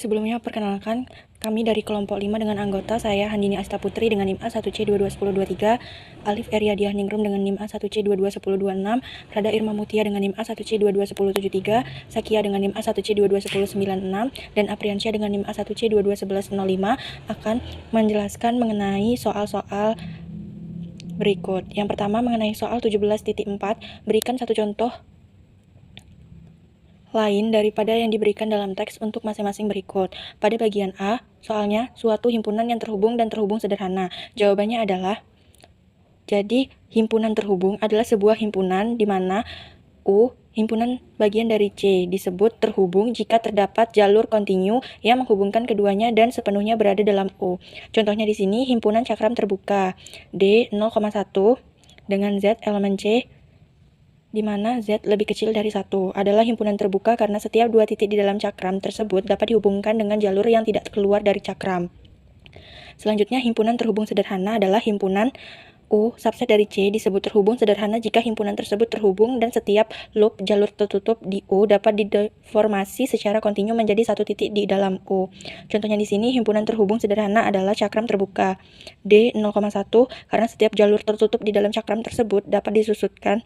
sebelumnya perkenalkan kami dari kelompok 5 dengan anggota saya Handini Asta Putri dengan NIM A1C221023, Alif Eriadiah Ningrum dengan NIM A1C221026, Rada Irma Mutia dengan NIM A1C221073, Sakia dengan NIM A1C221096, dan Apriansyah dengan NIM A1C221105 akan menjelaskan mengenai soal-soal berikut. Yang pertama mengenai soal 17.4, berikan satu contoh lain daripada yang diberikan dalam teks untuk masing-masing berikut. Pada bagian A, soalnya suatu himpunan yang terhubung dan terhubung sederhana. Jawabannya adalah, jadi himpunan terhubung adalah sebuah himpunan di mana U, himpunan bagian dari C, disebut terhubung jika terdapat jalur kontinu yang menghubungkan keduanya dan sepenuhnya berada dalam U. Contohnya di sini himpunan cakram terbuka D 0,1 dengan Z elemen C, di mana Z lebih kecil dari 1, adalah himpunan terbuka karena setiap dua titik di dalam cakram tersebut dapat dihubungkan dengan jalur yang tidak keluar dari cakram. Selanjutnya, himpunan terhubung sederhana adalah himpunan U subset dari C, disebut terhubung sederhana jika himpunan tersebut terhubung dan setiap loop jalur tertutup di U dapat dideformasi secara kontinu menjadi satu titik di dalam U. Contohnya di sini himpunan terhubung sederhana adalah cakram terbuka D 0,1 karena setiap jalur tertutup di dalam cakram tersebut dapat disusutkan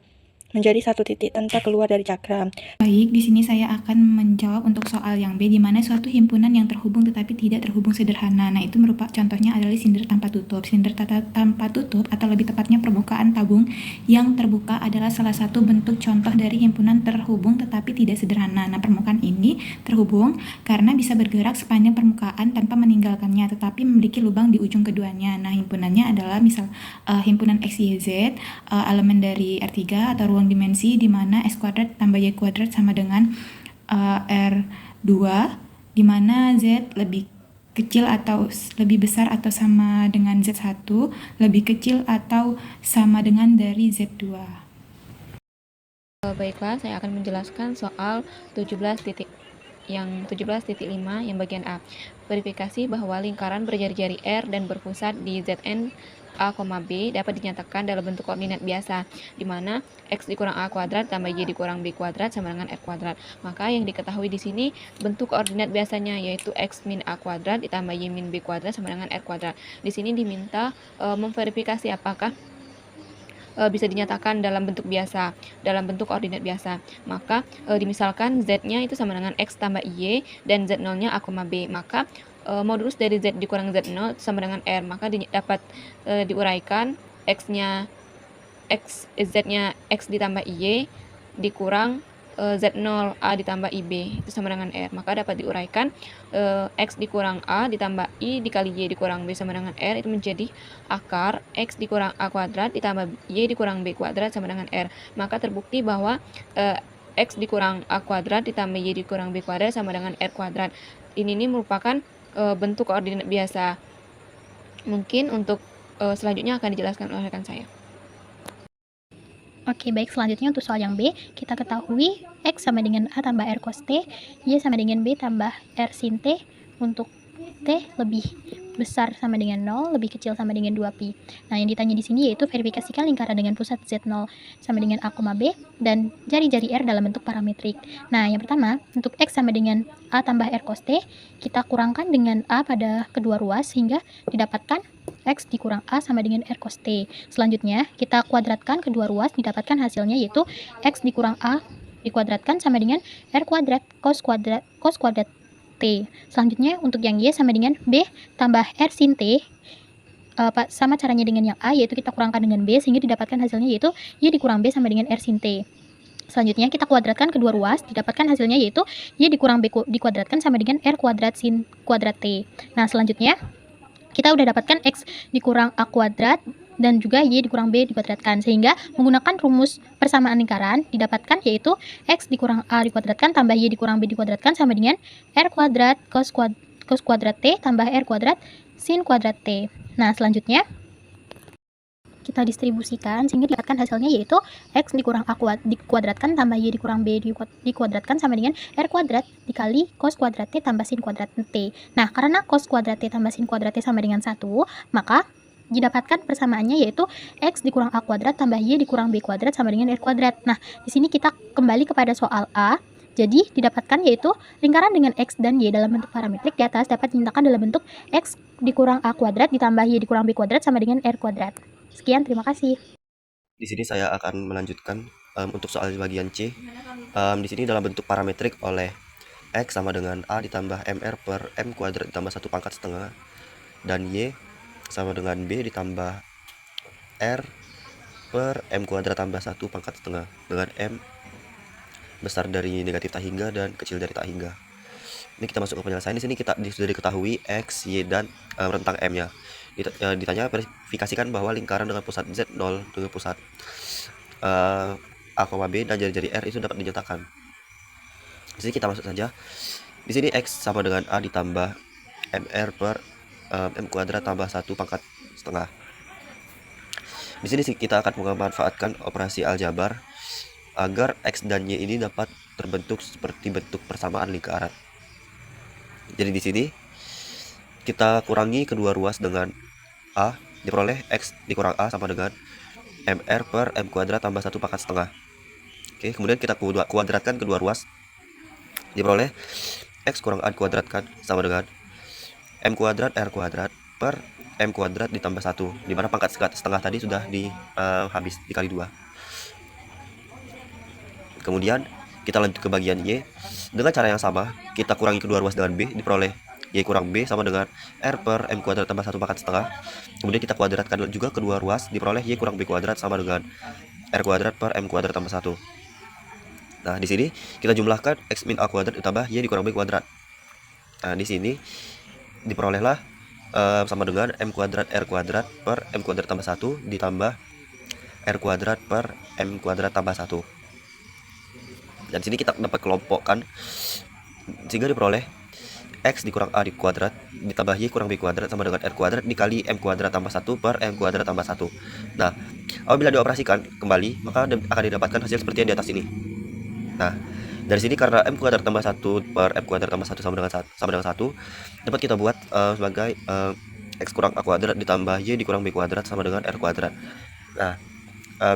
menjadi satu titik tanpa keluar dari cakram. Baik, di sini saya akan menjawab untuk soal yang B, di mana suatu himpunan yang terhubung tetapi tidak terhubung sederhana. Nah, itu merupakan contohnya adalah silinder tanpa tutup. Silinder tanpa tutup atau lebih tepatnya permukaan tabung yang terbuka adalah salah satu bentuk contoh dari himpunan terhubung tetapi tidak sederhana. Nah, permukaan ini terhubung karena bisa bergerak sepanjang permukaan tanpa meninggalkannya, tetapi memiliki lubang di ujung keduanya. Nah, himpunannya adalah misal himpunan X, Y, Z, elemen dari R3 atau ruang dimensi di mana X kuadrat tambah Y kuadrat sama dengan R2, di mana Z lebih kecil atau lebih besar atau sama dengan Z1, lebih kecil atau sama dengan dari Z2. Baiklah, saya akan menjelaskan soal 17.5 yang bagian A. Verifikasi bahwa lingkaran berjari-jari R dan berpusat di Zn A, B dapat dinyatakan dalam bentuk koordinat biasa, di mana X dikurang A kuadrat tambah Y dikurang B kuadrat sama dengan R kuadrat. Maka yang diketahui di sini bentuk koordinat biasanya yaitu X min A kuadrat ditambah Y min B kuadrat sama dengan R kuadrat. Di sini diminta memverifikasi apakah bisa dinyatakan dalam bentuk biasa, dalam bentuk koordinat biasa. Maka dimisalkan Z-nya itu sama dengan X tambah Y dan Z0-nya A, B. Maka modulus dari Z dikurang Z0 sama dengan R. Maka dapat diuraikan Z-nya X ditambah Y dikurang Z0 A ditambah IB itu sama dengan R. Maka dapat diuraikan X dikurang A ditambah I dikali Y dikurang B sama dengan R itu menjadi akar X dikurang A kuadrat ditambah Y dikurang B kuadrat sama dengan R. Maka terbukti bahwa X dikurang A kuadrat ditambah Y dikurang B kuadrat sama dengan R kuadrat. Ini merupakan bentuk koordinat biasa. Mungkin untuk selanjutnya akan dijelaskan oleh rekan saya. Oke, baik, selanjutnya untuk soal yang B, kita ketahui X sama dengan A tambah R cos T, Y sama dengan B tambah R sin T, untuk T lebih besar sama dengan 0, lebih kecil sama dengan 2pi. Nah, yang ditanya di sini yaitu verifikasikan lingkaran dengan pusat Z0 sama dengan A, B, dan jari-jari R dalam bentuk parametrik. Nah, yang pertama, untuk X sama dengan A tambah R cos T, kita kurangkan dengan A pada kedua ruas, sehingga didapatkan X dikurang A sama dengan R cos T. Selanjutnya, kita kuadratkan kedua ruas, didapatkan hasilnya yaitu X dikurang A dikuadratkan sama dengan R kuadrat cos kuadrat T. Selanjutnya, untuk yang Y sama dengan B tambah R sin T, sama caranya dengan yang A, yaitu kita kurangkan dengan B, sehingga didapatkan hasilnya yaitu Y dikurang B sama dengan R sin T. Selanjutnya, kita kuadratkan kedua ruas, didapatkan hasilnya yaitu Y dikurang B dikuadratkan sama dengan R kuadrat sin kuadrat T. Nah, selanjutnya, kita udah dapatkan X dikurang A kuadrat dan juga Y dikurang B dikuadratkan, sehingga menggunakan rumus persamaan lingkaran didapatkan yaitu X dikurang A dikuadratkan tambah Y dikurang B dikuadratkan sama dengan R kuadrat cos kuadrat T tambah R kuadrat sin kuadrat T. Nah, selanjutnya kita distribusikan sehingga didapatkan hasilnya yaitu X dikurang A dikuadratkan tambah Y dikurang B dikuadratkan sama dengan R kuadrat dikali cos kuadrat T tambah sin kuadrat T. Nah, karena cos kuadrat T tambah sin kuadrat T sama dengan 1, maka didapatkan persamaannya yaitu X dikurang A kuadrat tambah Y dikurang B kuadrat sama dengan R kuadrat. Nah, di sini kita kembali kepada soal A, Jadi, didapatkan yaitu lingkaran dengan X dan Y dalam bentuk parametrik di atas dapat dinyatakan dalam bentuk X dikurang A kuadrat ditambah Y dikurang B kuadrat sama dengan R kuadrat. Sekian, terima kasih. Di sini saya akan melanjutkan untuk soal bagian C. Di sini dalam bentuk parametrik oleh X sama dengan A ditambah MR per M kuadrat ditambah 1 pangkat setengah, dan Y sama dengan B ditambah R per M kuadrat tambah 1 pangkat setengah, dengan M besar dari negatif tak hingga dan kecil dari tak hingga. Ini kita masuk ke penyelesaian. Di sini kita sudah diketahui X, Y, dan rentang M-nya. Ditanya verifikasikan bahwa lingkaran dengan pusat Z0 dengan pusat A, B dan jari-jari R itu dapat dinyatakan. Di sini kita masuk saja. Di sini X sama dengan A ditambah MR per M kuadrat tambah 1 pangkat setengah. Di sini kita akan memanfaatkan operasi aljabar agar X dan Y ini dapat terbentuk seperti bentuk persamaan lingkaran. Jadi di sini kita kurangi kedua ruas dengan A, diperoleh X dikurang A sama dengan MR per M kuadrat tambah 1 pangkat setengah. Oke, kemudian kita kuadratkan kedua ruas, diperoleh X kurang A dikuadratkan sama dengan M kuadrat R kuadrat per M kuadrat ditambah 1, dimana pangkat setengah tadi sudah habis dikali 2. Kemudian kita lanjut ke bagian Y. Dengan cara yang sama, kita kurangi kedua ruas dengan B, diperoleh Y kurang B sama dengan R per M kuadrat tambah 1 pangkat setengah. Kemudian kita kuadratkan juga kedua ruas, diperoleh Y kurang B kuadrat sama dengan R kuadrat per M kuadrat tambah 1. Nah, di sini kita jumlahkan X min A kuadrat ditambah Y dikurang B kuadrat. Nah, di sini diperolehlah sama dengan M kuadrat R kuadrat per M kuadrat tambah 1 ditambah R kuadrat per M kuadrat tambah 1. Dan sini kita dapat kelompokkan sehingga diperoleh X dikurang A di kuadrat ditambah Y kurang B kuadrat sama dengan R kuadrat dikali M kuadrat tambah 1 per M kuadrat tambah 1. Nah, apabila dioperasikan kembali, maka akan didapatkan hasil seperti yang di atas ini. Nah, dari sini karena M kuadrat tambah 1 per M kuadrat tambah 1 sama dengan 1, dapat kita buat sebagai X kurang A kuadrat ditambah Y dikurang B kuadrat sama dengan R kuadrat. Nah,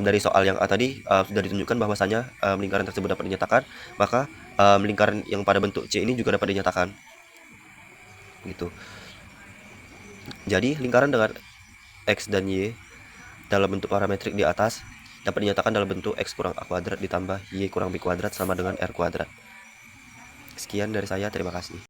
dari soal yang A tadi sudah ditunjukkan bahwasanya lingkaran tersebut dapat dinyatakan, maka lingkaran yang pada bentuk C ini juga dapat dinyatakan. Gitu. Jadi lingkaran dengan X dan Y dalam bentuk parametrik di atas dapat dinyatakan dalam bentuk X kurang A kuadrat ditambah Y kurang B kuadrat sama dengan R kuadrat. Sekian dari saya, terima kasih.